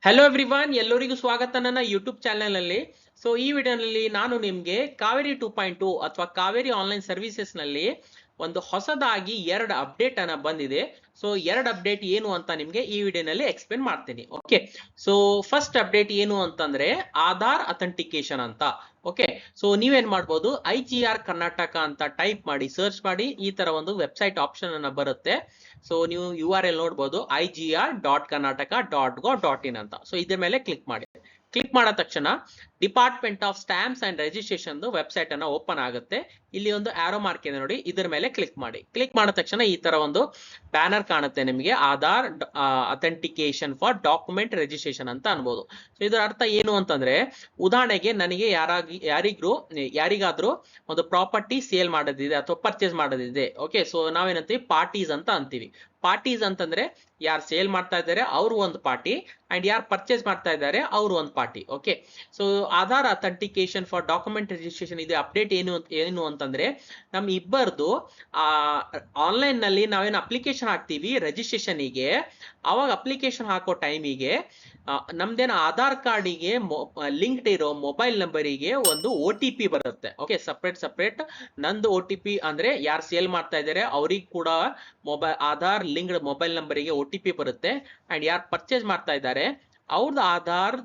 Hello everyone, ಎಲ್ಲರಿಗೂ ಸ್ವಾಗತ ನನ್ನ ಯೂಟ್ಯೂಬ್ ಚಾನೆಲ್ ನಲ್ಲಿ. ಸೊ ಈ ವಿಡಿಯೋನಲ್ಲಿ ನಾನು ನಿಮ್ಗೆ ಕಾವೇರಿ 2.2 ಅಥವಾ ಕಾವೇರಿ ಆನ್ಲೈನ್ ಸರ್ವಿಸಸ್ ನಲ್ಲಿ ಒಂದು ಹೊಸದಾಗಿ 2 ಅಪ್ಡೇಟ್ ಅನ್ನ ಬಂದಿದೆ. ಸೊ 2 ಅಪ್ಡೇಟ್ ಏನು ಅಂತ ನಿಮ್ಗೆ ಈ ವಿಡಿಯೋನಲ್ಲಿ ಎಕ್ಸ್ಪ್ಲೇನ್ ಮಾಡ್ತೀನಿ. ಓಕೆ, ಸೊ ಫಸ್ಟ್ ಅಪ್ಡೇಟ್ ಏನು ಅಂತಂದ್ರೆ ಆಧಾರ್ ಅಥೆಂಟಿಕೇಶನ್ ಅಂತ. ಓಕೆ, ಸೊ ನೀವೇನ್ ಮಾಡ್ಬೋದು, IGR ಕರ್ನಾಟಕ ಅಂತ ಟೈಪ್ ಮಾಡಿ ಸರ್ಚ್ ಮಾಡಿ ಈ ತರ ಒಂದು ವೆಬ್ಸೈಟ್ ಆಪ್ಷನ್ ಅನ್ನ ಬರುತ್ತೆ. ಸೊ ನೀವು URL ನೋಡ್ಬೋದು, igr.karnataka.gov.in ಅಂತ. ಸೊ ಇದ್ರ ಮೇಲೆ ಕ್ಲಿಕ್ ಮಾಡಿ. ಕ್ಲಿಕ್ ಮಾಡಿದ ತಕ್ಷಣ department of stamps and registration website ಅನ್ನ ಓಪನ್ ಆಗುತ್ತೆ. ಇಲ್ಲಿ ಒಂದು ಆರೋ ಮಾರ್ಕ್ ಇದೆ ನೋಡಿ, ಇದರ ಮೇಲೆ ಕ್ಲಿಕ್ ಮಾಡಿ. ಕ್ಲಿಕ್ ಮಾಡಿದ ತಕ್ಷಣ ಈ ತರ ಒಂದು ಬ್ಯಾನರ್ ಕಾಣುತ್ತೆ ನಿಮಗೆ, Aadhaar authentication for document registration ಅಂತ ಅನ್ಬೋದು. ಸೊ ಇದರ ಅರ್ಥ ಏನು ಅಂತಂದ್ರೆ, ಉದಾಹರಣೆಗೆ ನನಗೆ ಯಾರಿಗಾದ್ರೂ ಒಂದು ಪ್ರಾಪರ್ಟಿ ಸೇಲ್ ಮಾಡೋದಿದೆ ಅಥವಾ ಪರ್ಚೇಸ್ ಮಾಡೋದಿದೆ. ಓಕೆ, ಸೊ ನಾವೇನಂತೀವಿ ಪಾರ್ಟೀಸ್ ಅಂತ ಅಂತೀವಿ. ಪಾರ್ಟೀಸ್ ಅಂತಂದ್ರೆ ಯಾರು ಸೇಲ್ ಮಾಡ್ತಾ ಇದ್ದಾರೆ ಅವರು ಒಂದು ಪಾರ್ಟಿ, ಅಂಡ್ ಯಾರು ಪರ್ಚೇಸ್ ಮಾಡ್ತಾ ಇದ್ದಾರೆ ಅವರು ಒಂದು party. Okay, so Aadhaar authentication for document registration ಇದೆ ಅಪ್ಡೇಟ್ ಏನು ಅಂತಂದ್ರೆ, ನಮ್ ಇಬ್ಬರದು ಆನ್ಲೈನ್ ನಲ್ಲಿ ನಾವೇನು ಅಪ್ಲಿಕೇಶನ್ ಹಾಕ್ತೀವಿ ರಿಜಿಸ್ಟ್ರೇಷನ್ಗೆ, ಅವಾಗ ಅಪ್ಲಿಕೇಶನ್ ಹಾಕೋ ಟೈಮಿಗೆ ನಮ್ದೇನು ಆಧಾರ್ ಕಾರ್ಡಿಗೆ ಲಿಂಕ್ಡ್ ಇರೋ ಮೊಬೈಲ್ ನಂಬರಿಗೆ ಒಂದು OTP ಬರುತ್ತೆ. ಓಕೆ, ಸಪ್ರೇಟ್ ನಂದು OTP ಅಂದ್ರೆ ಯಾರು ಸೇಲ್ ಮಾಡ್ತಾ ಇದ್ದಾರೆ ಅವ್ರಿಗೆ ಕೂಡ ಆಧಾರ್ ಲಿಂಕ್ಡ್ ಮೊಬೈಲ್ ನಂಬರಿಗೆ OTP ಬರುತ್ತೆ, ಅಂಡ್ ಯಾರು ಪರ್ಚೇಸ್ ಮಾಡ್ತಾ ಇದ್ದಾರೆ ಅವ್ರದ್ದು ಆಧಾರ್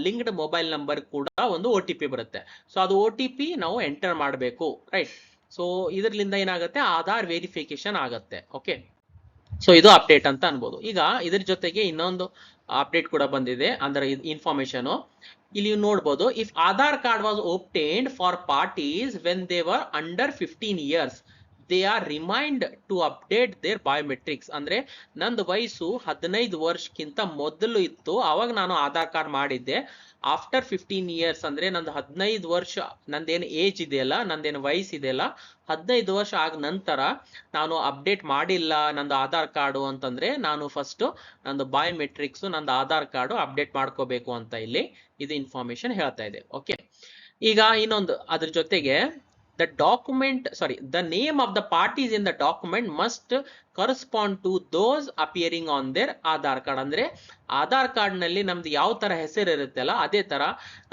ಲಿಂಕ್ಡ್ ಮೊಬೈಲ್ ನಂಬರ್ ಕೂಡ ಒಂದು OTP ಬರುತ್ತೆ. ಸೊ ಅದು OTP ನಾವು ಎಂಟರ್ ಮಾಡಬೇಕು, ರೈಟ್? ಸೊ ಇದರಿಂದ ಏನಾಗುತ್ತೆ, ಆಧಾರ್ ವೆರಿಫಿಕೇಶನ್ ಆಗುತ್ತೆ. ಓಕೆ, ಸೊ ಇದು ಅಪ್ಡೇಟ್ ಅಂತ ಅನ್ಬೋದು. ಈಗ ಇದ್ರ ಜೊತೆಗೆ ಇನ್ನೊಂದು ಅಪ್ಡೇಟ್ ಕೂಡ ಬಂದಿದೆ, ಅಂದ್ರೆ ಇನ್ಫಾರ್ಮೇಶನ್ ಇಲ್ಲಿ ನೋಡ್ಬೋದು. If Aadhaar card was obtained for parties when they were under 15 years, they are remind to update their biometrics. ಅಂದ್ರೆ ನಂದು ವಯಸ್ಸು 15 ವರ್ಷಕ್ಕಿಂತ ಮೊದಲು ಇತ್ತು, ಅವಾಗ ನಾನು ಆಧಾರ್ ಕಾರ್ಡ್ ಮಾಡಿದ್ದೆ. ಆಫ್ಟರ್ 15 years ಅಂದ್ರೆ ನಂದು 15 ವರ್ಷ, ನಂದೇನು ಏಜ್ ಇದೆಯಲ್ಲ, ನಂದೇನು ವಯಸ್ಸಿದೆಯಲ್ಲ, 15 ವರ್ಷ ಆದ ನಂತರ ನಾನು ಅಪ್ಡೇಟ್ ಮಾಡಿಲ್ಲ ನಂದು ಆಧಾರ್ ಕಾರ್ಡು ಅಂತಂದ್ರೆ, ನಾನು ಫಸ್ಟ್ ನಂದು ಬಯೋಮೆಟ್ರಿಕ್ಸ್ ನಂದು ಆಧಾರ್ ಕಾರ್ಡು ಅಪ್ಡೇಟ್ ಮಾಡ್ಕೋಬೇಕು ಅಂತ ಇಲ್ಲಿ ಇದು ಇನ್ಫಾರ್ಮೇಶನ್ ಹೇಳ್ತಾ ಇದೆ. ಓಕೆ, ಈಗ ಇನ್ನೊಂದು ಅದ್ರ ಜೊತೆಗೆ the name of the parties in the document must correspond to those appearing on their Aadhaar card. ಅಂದ್ರೆ ಆಧಾರ್ ಕಾರ್ಡ್ ನಲ್ಲಿ ನಮ್ದು ಯಾವ ತರ ಹೆಸರು ಇರುತ್ತಲ್ಲ ಅದೇ ತರ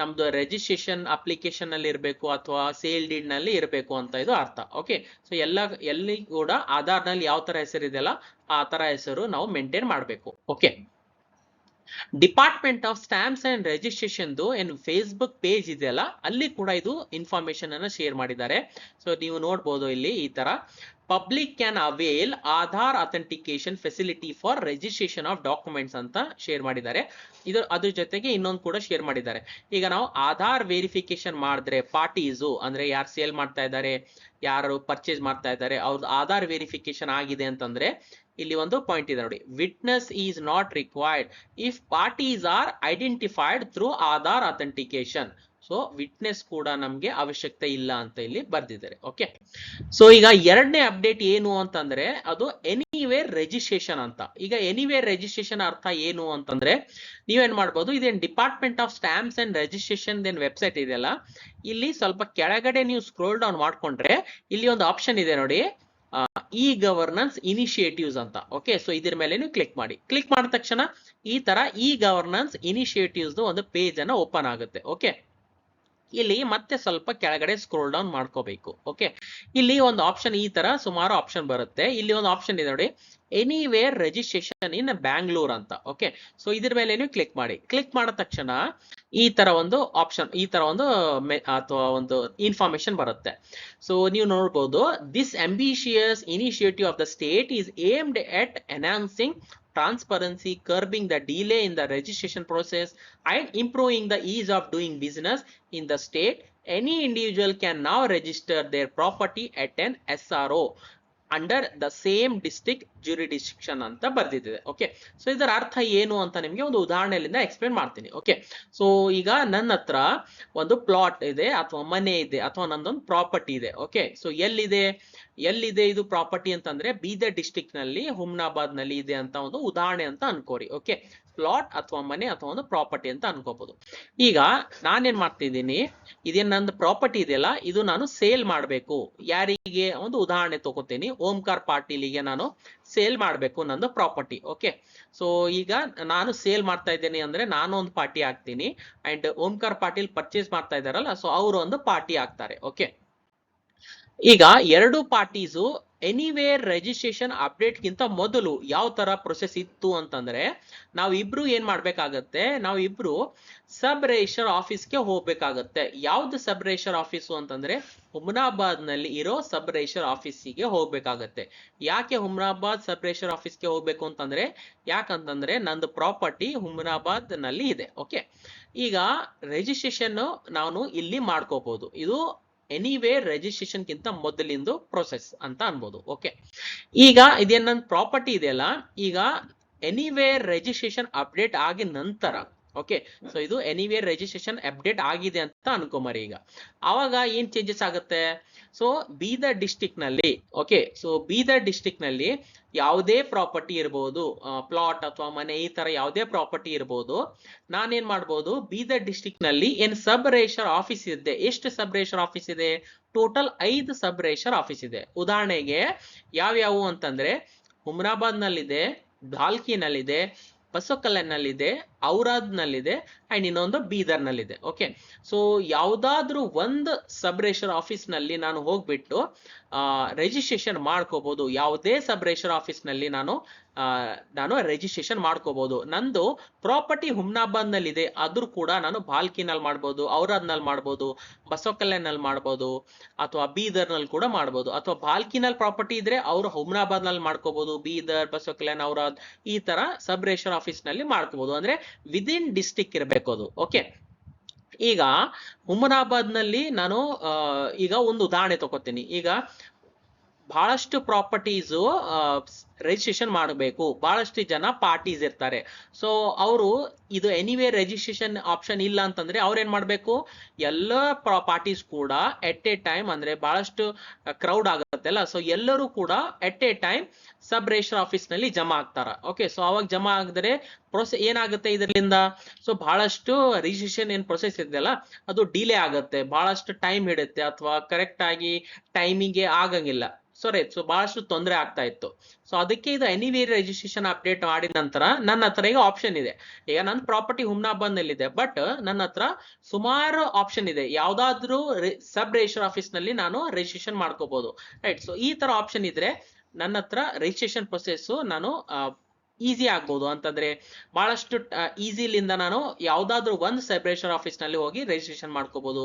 ನಮ್ದು ರಿಜಿಸ್ಟ್ರೇಷನ್ ಅಪ್ಲಿಕೇಶನ್ ನಲ್ಲಿ ಇರಬೇಕು ಅಥವಾ ಸೇಲ್ ಡೀಡ್ ನಲ್ಲಿ ಇರಬೇಕು ಅಂತ ಇದು ಅರ್ಥ. ಓಕೆ, ಸೊ ಎಲ್ಲಿ ಕೂಡ ಆಧಾರ್ ನಲ್ಲಿ ಯಾವ ತರ ಹೆಸರು ಇದೆಯಲ್ಲ ಆ ತರ ಹೆಸರು ನಾವು ಮೇಂಟೈನ್ ಮಾಡಬೇಕು. Okay, department of stamps and registration ಏನು ಫೇಸ್ಬುಕ್ ಪೇಜ್ ಇದೆಯಲ್ಲ ಅಲ್ಲಿ ಕೂಡ ಇದು ಇನ್ಫಾರ್ಮೇಶನ್ ಅನ್ನ ಶೇರ್ ಮಾಡಿದ್ದಾರೆ. ಸೊ ನೀವು ನೋಡ್ಬೋದು ಇಲ್ಲಿ ಈ ತರ public can avail Aadhaar authentication facility for registration of documents ಅಂತ ಶೇರ್ ಮಾಡಿದ್ದಾರೆ. ಅದ್ರ ಜೊತೆಗೆ ಇನ್ನೊಂದು ಕೂಡ ಶೇರ್ ಮಾಡಿದ್ದಾರೆ. ಈಗ ನಾವು ಆಧಾರ್ ವೆರಿಫಿಕೇಶನ್ ಮಾಡಿದ್ರೆ ಪಾರ್ಟೀಸು ಅಂದ್ರೆ ಯಾರು ಸೇಲ್ ಮಾಡ್ತಾ ಇದ್ದಾರೆ, ಯಾರು ಪರ್ಚೇಸ್ ಮಾಡ್ತಾ ಇದ್ದಾರೆ, ಅವ್ರದ್ದು ಆಧಾರ್ ವೆರಿಫಿಕೇಶನ್ ಆಗಿದೆ ಅಂತಂದ್ರೆ ಇಲ್ಲಿ ಒಂದು ಪಾಯಿಂಟ್ ಇದೆ ನೋಡಿ, witness is not required if parties are identified through Aadhaar authentication. So witness ಕೂಡ ನಮ್ಗೆ ಅವಶ್ಯಕತೆ ಇಲ್ಲ ಅಂತ ಇಲ್ಲಿ ಬರ್ದಿದ್ದಾರೆ. ಓಕೆ, ಸೊ ಈಗ ಎರಡನೇ ಅಪ್ಡೇಟ್ ಏನು ಅಂತಂದ್ರೆ ಅದು ಎನಿವೇರ್ ರಿಜಿಸ್ಟ್ರೇಷನ್ ಅಂತ. ಈಗ ಎನಿವೇರ್ ರಿಜಿಸ್ಟ್ರೇಷನ್ ಅರ್ಥ ಏನು ಅಂತಂದ್ರೆ, ನೀವೇನ್ ಮಾಡ್ಬೋದು, ಇದೇನ್ department of stamps and registration ಏನ್ ವೆಬ್ಸೈಟ್ ಇದೆಯಲ್ಲ, ಇಲ್ಲಿ ಸ್ವಲ್ಪ ಕೆಳಗಡೆ ನೀವು ಸ್ಕ್ರೋಲ್ ಡೌನ್ ಮಾಡ್ಕೊಂಡ್ರೆ ಇಲ್ಲಿ ಒಂದು ಆಪ್ಷನ್ ಇದೆ ನೋಡಿ, ಇ ಗವರ್ನೆನ್ಸ್ ಇನಿಷಿಯೇಟಿವ್ಸ್ ಅಂತ. ಓಕೆ, ಸೊ ಇದ್ರ ಮೇಲೆ ನೀವು ಕ್ಲಿಕ್ ಮಾಡಿ. ಕ್ಲಿಕ್ ಮಾಡಿದ ತಕ್ಷಣ ಈ ತರ ಇ ಗವರ್ನೆನ್ಸ್ ಇನಿಷಿಯೇಟಿವ್ಸ್ ಒಂದು ಪೇಜ್ ಅನ್ನ ಓಪನ್ ಆಗುತ್ತೆ. ಓಕೆ, ಇಲ್ಲಿ ಮತ್ತೆ ಸ್ವಲ್ಪ ಕೆಳಗಡೆ ಸ್ಕ್ರೋಲ್ ಡೌನ್ ಮಾಡ್ಕೋಬೇಕು. ಓಕೆ, ಇಲ್ಲಿ ಒಂದು ಆಪ್ಷನ್ ಈ ತರ ಸುಮಾರು ಆಪ್ಷನ್ ಬರುತ್ತೆ. ಇಲ್ಲಿ ಒಂದು ಆಪ್ಷನ್ ಇದೆ ನೋಡಿ, ಎನಿವೇರ್ ರಿಜಿಸ್ಟ್ರೇಷನ್ ಇನ್ ಬ್ಯಾಂಗ್ಳೂರ್ ಅಂತ. ಓಕೆ, ಸೊ ಇದ್ರ ಮೇಲೆ ನೀವು ಕ್ಲಿಕ್ ಮಾಡಿ. ಕ್ಲಿಕ್ ಮಾಡಿದ ತಕ್ಷಣ ಈ ತರ ಒಂದು ಆಪ್ಷನ್, ಈ ತರ ಒಂದು ಅಥವಾ ಒಂದು ಇನ್ಫಾರ್ಮೇಶನ್ ಬರುತ್ತೆ. ಸೊ ನೀವು ನೋಡ್ಬೋದು, this ambitious initiative of the state is aimed at enhancing transparency, curbing the delay in the registration process, and improving the ease of doing business in the state. Any individual can now register their property at an SRO under the same district jurisdiction ಅಂತ ಬರ್ದಿದೆ. Okay, so ಇದರ ಅರ್ಥ ಏನು ಅಂತ ನಿಮಗೆ ಒಂದು ಉದಾಹರಣೆಯಿಂದ explain ಮಾಡ್ತೀನಿ. ಓಕೆ, ಸೊ ಈಗ ನನ್ನ ಹತ್ರ ಒಂದು ಪ್ಲಾಟ್ ಇದೆ ಅಥವಾ ಮನೆ ಇದೆ ಅಥವಾ ನಂದೊಂದು ಪ್ರಾಪರ್ಟಿ ಇದೆ. ಓಕೆ, ಸೊ ಎಲ್ಲಿದೆ, ಎಲ್ಲಿದೆ ಇದು ಪ್ರಾಪರ್ಟಿ ಅಂತಂದ್ರೆ ಬೀದರ್ ಡಿಸ್ಟಿಕ್ ನಲ್ಲಿ ಹುಮ್ನಾಬಾದ್ ನಲ್ಲಿ ಇದೆ ಅಂತ ಒಂದು ಉದಾಹರಣೆ ಅಂತ ಅನ್ಕೋರಿ. ಓಕೆ, ಪ್ಲಾಟ್ ಅಥವಾ ಮನೆ ಅಥವಾ ಒಂದು ಪ್ರಾಪರ್ಟಿ ಅಂತ ಅನ್ಕೋಬಹುದು. ಈಗ ನಾನೇನ್ ಮಾಡ್ತಿದ್ದೀನಿ, ಇದೇನ್ ನಂದು ಪ್ರಾಪರ್ಟಿ ಇದೆಯಲ್ಲ, ಇದು ನಾನು ಸೇಲ್ ಮಾಡಬೇಕು. ಯಾರಿಗೆ ಒಂದು ಉದಾಹರಣೆ ತಗೋತೀನಿ, ಓಂಕಾರ್ ಪಾಟೀಲಿಗೆ ನಾನು ಸೇಲ್ ಮಾಡಬೇಕು ನಂದು ಪ್ರಾಪರ್ಟಿ. ಓಕೆ, ಸೊ ಈಗ ನಾನು ಸೇಲ್ ಮಾಡ್ತಾ ಇದ್ದೇನೆ ಅಂದ್ರೆ ನಾನು ಒಂದು ಪಾರ್ಟಿ ಆಗ್ತೀನಿ ಅಂಡ್ ಓಂಕಾರ್ ಪಾಟೀಲ್ ಪರ್ಚೇಸ್ ಮಾಡ್ತಾ ಇದಾರಲ್ಲ, ಸೊ ಅವರು ಒಂದು ಪಾರ್ಟಿ ಆಗ್ತಾರೆ. ಓಕೆ, ಈಗ ಎರಡು ಪಾರ್ಟೀಸು ಎನಿವೇರ್ ರಿಜಿಸ್ಟ್ರೇಷನ್ ಅಪ್ಡೇಟ್ ಗಿಂತ ಮೊದಲು ಯಾವ ತರ ಪ್ರೊಸೆಸ್ ಇತ್ತು ಅಂತಂದ್ರೆ, ನಾವಿಬ್ರು ಏನ್ ಮಾಡ್ಬೇಕಾಗತ್ತೆ, ನಾವಿಬ್ರು ಸಬ್ ರಿಜಿಸ್ಟರ್ ಆಫೀಸ್ಗೆ ಹೋಗ್ಬೇಕಾಗತ್ತೆ. ಯಾವ್ದು ಸಬ್ ರಿಜಿಸ್ಟರ್ ಆಫೀಸು ಅಂತಂದ್ರೆ ಹುಮ್ನಾಬಾದ್ ನಲ್ಲಿ ಇರೋ ಸಬ್ ರಿಜಿಸ್ಟರ್ ಆಫೀಸಿಗೆ ಹೋಗ್ಬೇಕಾಗತ್ತೆ. ಯಾಕೆ ಹುಮ್ನಾಬಾದ್ ಸಬ್ ರಿಜಿಸ್ಟರ್ ಆಫೀಸ್ಗೆ ಹೋಗ್ಬೇಕು ಅಂತಂದ್ರೆ, ಯಾಕಂತಂದ್ರೆ ನಂದು ಪ್ರಾಪರ್ಟಿ ಹುಮ್ನಾಬಾದ್ ನಲ್ಲಿ ಇದೆ. ಓಕೆ, ಈಗ ರಿಜಿಸ್ಟ್ರೇಷನ್ ನಾನು ಇಲ್ಲಿ ಮಾಡ್ಕೋಬಹುದು. ಇದು ಎನಿವೇರ್ ರಿಜಿಸ್ಟ್ರೇಷನ್ ಗಿಂತ ಮೊದಲಿಂದು ಪ್ರೊಸೆಸ್ ಅಂತ ಅನ್ಬೋದು. ಓಕೆ, ಈಗ ಇದೇನ್ ನನ್ನ ಪ್ರಾಪರ್ಟಿ ಇದೆಯಲ್ಲ, ಈಗ ಎನಿವೇರ್ ರಿಜಿಸ್ಟ್ರೇಷನ್ ಅಪ್ಡೇಟ್ ಆಗಿದ ನಂತರ, ಓಕೆ, ಸೊ ಇದು ಎನಿವೇರ್ ರಿಜಿಸ್ಟ್ರೇಷನ್ ಅಪ್ಡೇಟ್ ಆಗಿದೆ ಅಂತ ಅನ್ಕೊಂಬರಿ. ಈಗ ಅವಾಗ ಏನ್ ಚೇಂಜಸ್ ಆಗುತ್ತೆ, ಸೊ ಬೀದರ್ ಡಿಸ್ಟಿಕ್ ನಲ್ಲಿ, ಓಕೆ, ಸೊ ಬೀದರ್ ಡಿಸ್ಟಿಕ್ ನಲ್ಲಿ ಯಾವುದೇ ಪ್ರಾಪರ್ಟಿ ಇರಬಹುದು, ಪ್ಲಾಟ್ ಅಥವಾ ಮನೆ, ಈ ತರ ಯಾವುದೇ ಪ್ರಾಪರ್ಟಿ ಇರಬಹುದು. ನಾನೇನ್ ಮಾಡ್ಬೋದು, ಬೀದರ್ ಡಿಸ್ಟಿಕ್ ನಲ್ಲಿ ಏನ್ ಸಬ್ ರಿಜಿಸ್ಟರ್ ಆಫೀಸ್ ಇದೆ, ಎಷ್ಟು ಸಬ್ ರಿಜಿಸ್ಟರ್ ಆಫೀಸ್ ಇದೆ, ಟೋಟಲ್ 5 ಸಬ್ ರಿಜಿಸ್ಟರ್ ಆಫೀಸ್ ಇದೆ. ಉದಾಹರಣೆಗೆ ಯಾವ್ಯಾವು ಅಂತಂದ್ರೆ ಹುಮ್ನಾಬಾದ್ ನಲ್ಲಿದೆ, ಢಾಲ್ಕಿ ನಲ್ಲಿದೆ, ಬಸವಕಲ್ಯಾಣ್ ನಲ್ಲಿದೆ, ಔರಾದ್ ನಲ್ಲಿದೆ ಅಂಡ್ ಇನ್ನೊಂದು ಬೀದರ್ ನಲ್ಲಿದೆ. ಓಕೆ, ಸೊ ಯಾವ್ದಾದ್ರೂ ಒಂದು ಸಬ್ ರಿಜಿಸ್ಟರ್ ಆಫೀಸ್ ನಲ್ಲಿ ನಾನು ಹೋಗ್ಬಿಟ್ಟು ರಿಜಿಸ್ಟ್ರೇಷನ್ ಮಾಡ್ಕೋಬಹುದು. ಯಾವುದೇ ಸಬ್ ರಿಜಿಸ್ಟರ್ ಆಫೀಸ್ ನಲ್ಲಿ ನಾನು ರಿಜಿಸ್ಟ್ರೇಷನ್ ಮಾಡ್ಕೋಬಹುದು. ನಂದು ಪ್ರಾಪರ್ಟಿ ಹುಮ್ನಾಬಾದ್ ನಲ್ಲಿದೆ, ಆದ್ರೂ ಕೂಡ ನಾನು ಭಾಲ್ಕಿನಲ್ಲಿ ಮಾಡ್ಬೋದು, ಔರಾದ್ ನಲ್ಲಿ ಮಾಡ್ಬೋದು, ಬಸವಕಲ್ಯಾಣ್ ನಲ್ಲಿ ಮಾಡ್ಬೋದು, ಅಥವಾ ಬೀದರ್ ನಲ್ಲಿ ಕೂಡ ಮಾಡ್ಬೋದು. ಅಥವಾ ಭಾಲ್ಕಿನಲ್ಲಿ ಪ್ರಾಪರ್ಟಿ ಇದ್ರೆ ಅವರು ಹುಮ್ನಾಬಾದ್ ನಲ್ಲಿ ಮಾಡ್ಕೋಬಹುದು, ಬೀದರ್, ಬಸವಕಲ್ಯಾಣ್, ಔರಾದ್ ಈ ತರ ಸಬ್ ರಿಜಿಸ್ಟರ್ ಆಫೀಸ್ ನಲ್ಲಿ ಮಾಡ್ಕೋಬಹುದು. ಅಂದ್ರೆ ವಿದಿನ್ ಡಿಸ್ಟಿಕ್ ಇರಬೇಕು ಅದು. ಓಕೆ, ಈಗ ಹುಮನಾಬಾದ್ ನಲ್ಲಿ ನಾನು ಈಗ ಒಂದು ಉದಾಹರಣೆ ತಗೋತೀನಿ. ಈಗ ಬಹಳಷ್ಟು ಪ್ರಾಪರ್ಟೀಸು ರಿಜಿಸ್ಟ್ರೇಷನ್ ಮಾಡಬೇಕು, ಬಹಳಷ್ಟು ಜನ ಪಾರ್ಟೀಸ್ ಇರ್ತಾರೆ. ಸೊ ಅವರು ಇದು ಎನಿವೇರ್ ರಿಜಿಸ್ಟ್ರೇಷನ್ ಆಪ್ಷನ್ ಇಲ್ಲ ಅಂತಂದ್ರೆ ಅವ್ರು ಏನ್ ಮಾಡ್ಬೇಕು, ಎಲ್ಲ ಪಾರ್ಟೀಸ್ ಕೂಡ ಎಟ್ ಎ ಟೈಮ್, ಅಂದ್ರೆ ಬಹಳಷ್ಟು ಕ್ರೌಡ್ ಆಗುತ್ತಲ್ಲ, ಸೊ ಎಲ್ಲರೂ ಕೂಡ at a time sub register office ನಲ್ಲಿ ಜಮಾ ಆಗ್ತಾರ. ಓಕೆ, ಸೊ ಅವಾಗ ಜಮಾ ಆಗಿದ್ರೆ ಪ್ರೊಸೆಸ್ ಏನಾಗುತ್ತೆ ಇದರಿಂದ, ಸೊ ಬಹಳಷ್ಟು ರಿಜಿಸ್ಟ್ರೇಷನ್ ಏನ್ ಪ್ರೊಸೆಸ್ ಇದೆಯಲ್ಲ ಅದು ಡಿಲೇ ಆಗುತ್ತೆ, ಬಹಳಷ್ಟು ಟೈಮ್ ಹಿಡುತ್ತೆ, ಅಥವಾ ಕರೆಕ್ಟ್ ಆಗಿ ಟೈಮಿಂಗ್ಗೆ ಆಗಂಗಿಲ್ಲ. ಸೊ ಬಹಳಷ್ಟು ತೊಂದರೆ ಆಗ್ತಾ ಇತ್ತು. ಸೊ ಅದಕ್ಕೆ ಇದು ಎನಿವೇರ್ ರಿಜಿಸ್ಟ್ರೇಷನ್ ಅಪ್ಡೇಟ್ ಮಾಡಿದ ನಂತರ ನನ್ನ ಹತ್ರ ಈಗ ಆಪ್ಷನ್ ಇದೆ. ಈಗ ನನ್ನ ಪ್ರಾಪರ್ಟಿ ಹುಮ್ನಾಬಾದ್ ನಲ್ಲಿ ಇದೆ, ಬಟ್ ನನ್ನ ಹತ್ರ ಸುಮಾರು ಆಪ್ಷನ್ ಇದೆ. ಯಾವ್ದಾದ್ರು ಸಬ್ ರಿಜಿಸ್ಟರ್ ಆಫೀಸ್ ನಲ್ಲಿ ನಾನು ರಿಜಿಸ್ಟ್ರೇಷನ್ ಮಾಡ್ಕೋಬಹುದು, ರೈಟ್. ಸೊ ಈ ತರ ಆಪ್ಷನ್ ಇದ್ರೆ ನನ್ನ ಹತ್ರ ರಿಜಿಸ್ಟ್ರೇಷನ್ ಪ್ರೊಸೆಸ್ ನಾನು ಈಸಿ ಆಗ್ಬೋದು. ಅಂತಂದ್ರೆ ಬಹಳಷ್ಟು ಈಸಿಲಿಂದ ನಾನು ಯಾವ್ದಾದ್ರು ಒಂದು ಸಬ್ ರಿಜಿಸ್ಟರ್ ಆಫೀಸ್ ನಲ್ಲಿ ಹೋಗಿ ರಿಜಿಸ್ಟ್ರೇಷನ್ ಮಾಡ್ಕೋಬಹುದು,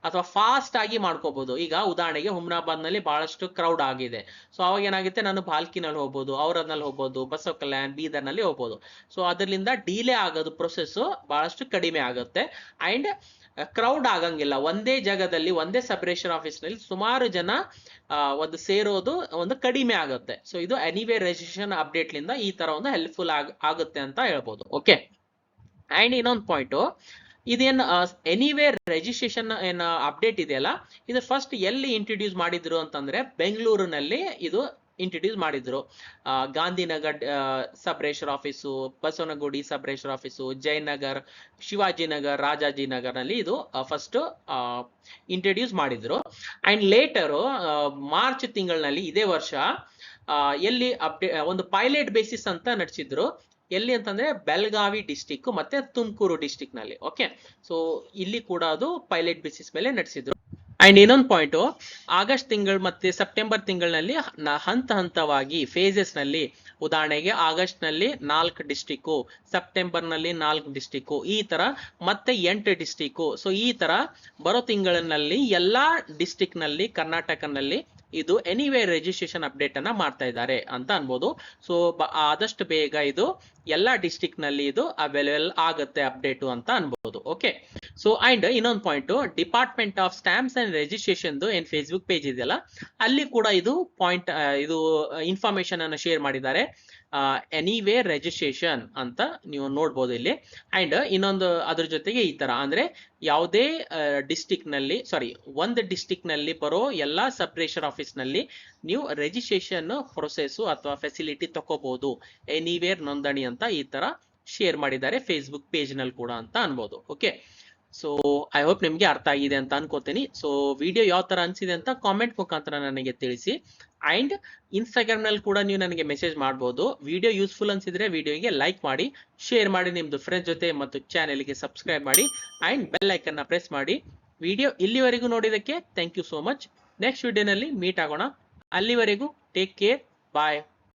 ಅಥವಾ ಫಾಸ್ಟ್ ಆಗಿ ಮಾಡ್ಕೋಬಹುದು. ಈಗ ಉದಾಹರಣೆಗೆ ಹುಮ್ನಾಬಾದ್ ನಲ್ಲಿ ಬಹಳಷ್ಟು ಕ್ರೌಡ್ ಆಗಿದೆ, ಸೊ ಅವಾಗ ಏನಾಗುತ್ತೆ, ನಾನು ಭಾಲ್ಕಿನಲ್ಲಿ ಹೋಗ್ಬೋದು, ಔರಾದ್ನಲ್ಲಿ ಹೋಗ್ಬೋದು, ಬಸವ ಕಲ್ಯಾಣ್, ಬೀದರ್ ನಲ್ಲಿ ಹೋಗ್ಬೋದು. ಸೊ ಅದರಿಂದ ಡಿಲೇ ಆಗೋದು ಪ್ರೊಸೆಸ್ ಬಹಳಷ್ಟು ಕಡಿಮೆ ಆಗುತ್ತೆ ಅಂಡ್ ಕ್ರೌಡ್ ಆಗಂಗಿಲ್ಲ. ಒಂದೇ ಜಾಗದಲ್ಲಿ ಒಂದೇ ಸಬ್ ರಿಜಿಸ್ಟರ್ ಆಫೀಸ್ ನಲ್ಲಿ ಸುಮಾರು ಜನ ಒಂದು ಸೇರೋದು ಒಂದು ಕಡಿಮೆ ಆಗುತ್ತೆ. ಸೊ ಇದು ಎನಿವೇರ್ ರಿಜಿಸ್ಟ್ರೇಷನ್ ಅಪ್ಡೇಟ್ ಲಿಂದ ಈ ತರ ಒಂದು ಹೆಲ್ಪ್ಫುಲ್ ಆಗುತ್ತೆ ಅಂತ ಹೇಳ್ಬೋದು. ಓಕೆ, ಅಂಡ್ ಇನ್ನೊಂದು ಪಾಯಿಂಟ್, ಇದೇನ್ ಎನಿವೇರ್ ರಿಜಿಸ್ಟ್ರೇಷನ್ ಏನ್ ಅಪ್ಡೇಟ್ ಇದೆಯಲ್ಲ, ಇದು ಫಸ್ಟ್ ಎಲ್ಲಿ ಇಂಟ್ರೊಡ್ಯೂಸ್ ಮಾಡಿದ್ರು ಅಂತಂದ್ರೆ ಬೆಂಗಳೂರಿನಲ್ಲಿ ಇದು ಇಂಟ್ರೊಡ್ಯೂಸ್ ಮಾಡಿದ್ರು. Gandhinagar sub register office, Basavanagudi sub register office, Jayanagar, Shivajinagar, Rajajinagar ನಲ್ಲಿ ಇದು ಫಸ್ಟ್ ಇಂಟ್ರೊಡ್ಯೂಸ್ ಮಾಡಿದ್ರು. ಅಂಡ್ ಲೇಟರ್ ಮಾರ್ಚ್ ತಿಂಗಳಿನಲ್ಲಿ ಇದೇ ವರ್ಷ ಎಲ್ಲಿ ಒಂದು ಪೈಲಟ್ ಬೇಸಿಸ್ ಅಂತ ನಡೆಸಿದ್ರು. ಎಲ್ಲಿ ಅಂತಂದ್ರೆ ಬೆಳಗಾವಿ ಡಿಸ್ಟಿಕ್ ಮತ್ತೆ ತುಮಕೂರು ಡಿಸ್ಟಿಕ್ ನಲ್ಲಿ. ಓಕೆ, ಸೊ ಇಲ್ಲಿ ಕೂಡ ಅದು ಪೈಲಟ್ ಬೇಸಿಸ್ ಮೇಲೆ ನಡೆಸಿದ್ರು. ಅಂಡ್ ಇನ್ನೊಂದು ಪಾಯಿಂಟ್, ಆಗಸ್ಟ್ ತಿಂಗಳು ಮತ್ತೆ ಸೆಪ್ಟೆಂಬರ್ ತಿಂಗಳಿನಲ್ಲಿ ಹಂತ ಹಂತವಾಗಿ ಫೇಸಸ್ ನಲ್ಲಿ, ಉದಾಹರಣೆಗೆ ಆಗಸ್ಟ್ ನಲ್ಲಿ 4 ಡಿಸ್ಟಿಕ್ಕು, ಸೆಪ್ಟೆಂಬರ್ ನಲ್ಲಿ 4 ಡಿಸ್ಟಿಕ್ಕು, ಈ ತರ ಮತ್ತೆ 8 ಡಿಸ್ಟಿಕ್ಕು. ಸೊ ಈ ತರ ಬರೋ ತಿಂಗಳಿನಲ್ಲಿ ಎಲ್ಲಾ ಡಿಸ್ಟಿಕ್ ನಲ್ಲಿ ಕರ್ನಾಟಕನಲ್ಲಿ ಇದು ಎನಿವೇರ್ ರಿಜಿಸ್ಟ್ರೇಷನ್ ಅಪ್ಡೇಟ್ ಅನ್ನ ಮಾಡ್ತಾ ಇದ್ದಾರೆ ಅಂತ ಅನ್ಬೋದು. ಸೊ ಆದಷ್ಟು ಬೇಗ ಇದು ಎಲ್ಲಾ ಡಿಸ್ಟಿಕ್ ನಲ್ಲಿ ಇದು ಅವೈಲೇಬಲ್ ಆಗುತ್ತೆ ಅಪ್ಡೇಟ್ ಅಂತ ಅನ್ಬೋದು. ಓಕೆ, ಸೊ ಅಂಡ್ ಇನ್ನೊಂದು point, department of stamps and registration ಏನ್ ಫೇಸ್ಬುಕ್ ಪೇಜ್ ಇದೆಯಲ್ಲ, ಅಲ್ಲಿ ಕೂಡ ಇದು ಪಾಯಿಂಟ್ ಇದು ಇನ್ಫಾರ್ಮೇಶನ್ ಅನ್ನು ಶೇರ್ ಮಾಡಿದ್ದಾರೆ. ಎನಿವೇರ್ ರಿಜಿಸ್ಟ್ರೇಷನ್ ಅಂತ ನೀವು ನೋಡ್ಬೋದು ಇಲ್ಲಿ. ಅಂಡ್ ಇನ್ನೊಂದು ಅದ್ರ ಜೊತೆಗೆ ಈ ತರ ಅಂದ್ರೆ ಯಾವುದೇ ಒಂದು ಡಿಸ್ಟಿಕ್ ನಲ್ಲಿ ಬರೋ ಎಲ್ಲಾ ಸಬ್ ರಿಜಿಸ್ಟರ್ ಆಫೀಸ್ ನಲ್ಲಿ ನೀವು ರಿಜಿಸ್ಟ್ರೇಷನ್ ಪ್ರೊಸೆಸ್ ಅಥವಾ ಫೆಸಿಲಿಟಿ ತಗೋಬಹುದು, ಎನಿವೇರ್ ನೋಂದಣಿ ಅಂತ ಈ ತರ ಶೇರ್ ಮಾಡಿದ್ದಾರೆ ಫೇಸ್ಬುಕ್ ಪೇಜ್ ನಲ್ಲಿ ಕೂಡ ಅಂತ ಅನ್ಬೋದು. ಓಕೆ, ಸೊ ಐ ಹೋಪ್ ನಿಮ್ಗೆ ಅರ್ಥ ಆಗಿದೆ ಅಂತ ಅನ್ಕೋತೀನಿ. ಸೊ ವಿಡಿಯೋ ಯಾವ ತರ ಅನ್ಸಿದೆ ಅಂತ ಕಾಮೆಂಟ್ ಮುಖಾಂತರ ನನಗೆ ತಿಳಿಸಿ. ಅಂಡ್ ಇನ್ಸ್ಟಾಗ್ರಾಮ್ ನಲ್ಲಿ ಕೂಡ ನೀವು ನನಗೆ ಮೆಸೇಜ್ ಮಾಡಬಹುದು. ವಿಡಿಯೋ ಯೂಸ್ಫುಲ್ ಅನ್ಸಿದ್ರೆ ವಿಡಿಯೋಗೆ ಲೈಕ್ ಮಾಡಿ, ಶೇರ್ ಮಾಡಿ ನಿಮ್ದು ಫ್ರೆಂಡ್ಸ್ ಜೊತೆ, ಮತ್ತು ಚಾನೆಲ್ಗೆ ಸಬ್ಸ್ಕ್ರೈಬ್ ಮಾಡಿ ಅಂಡ್ ಬೆಲ್ ಐಕನ್ ನ ಪ್ರೆಸ್ ಮಾಡಿ. ವಿಡಿಯೋ ಇಲ್ಲಿವರೆಗೂ ನೋಡಿದಕ್ಕೆ thank you so much. Next ವಿಡಿಯೋನಲ್ಲಿ ಮೀಟ್ ಆಗೋಣ. ಅಲ್ಲಿವರೆಗೂ ಟೇಕ್ ಕೇರ್, ಬಾಯ್.